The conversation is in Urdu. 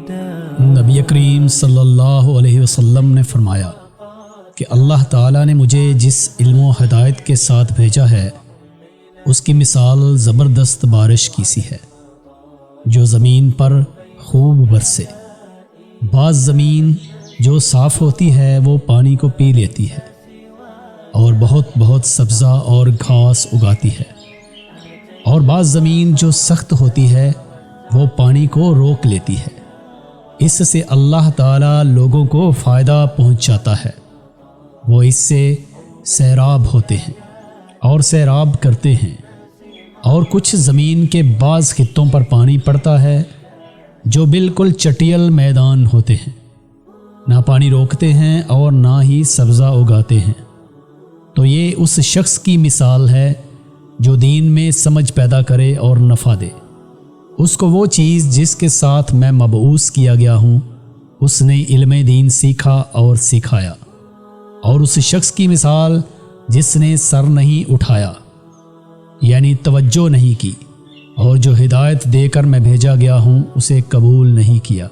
نبی کریم صلی اللہ علیہ وسلم نے فرمایا کہ اللہ تعالیٰ نے مجھے جس علم و ہدایت کے ساتھ بھیجا ہے اس کی مثال زبردست بارش کی سی ہے جو زمین پر خوب برسے۔ بعض زمین جو صاف ہوتی ہے وہ پانی کو پی لیتی ہے اور بہت بہت سبزہ اور گھاس اگاتی ہے، اور بعض زمین جو سخت ہوتی ہے وہ پانی کو روک لیتی ہے۔ اس سے اللہ تعالیٰ لوگوں کو فائدہ پہنچاتا ہے، وہ اس سے سیراب ہوتے ہیں اور سیراب کرتے ہیں۔ اور کچھ زمین کے بعض خطوں پر پانی پڑتا ہے جو بالکل چٹیل میدان ہوتے ہیں، نہ پانی روکتے ہیں اور نہ ہی سبزہ اگاتے ہیں۔ تو یہ اس شخص کی مثال ہے جو دین میں سمجھ پیدا کرے اور نفع دے۔ اس کو وہ چیز جس کے ساتھ میں مبعوث کیا گیا ہوں اس نے علم دین سیکھا اور سکھایا۔ اور اس شخص کی مثال جس نے سر نہیں اٹھایا، یعنی توجہ نہیں کی، اور جو ہدایت دے کر میں بھیجا گیا ہوں اسے قبول نہیں کیا۔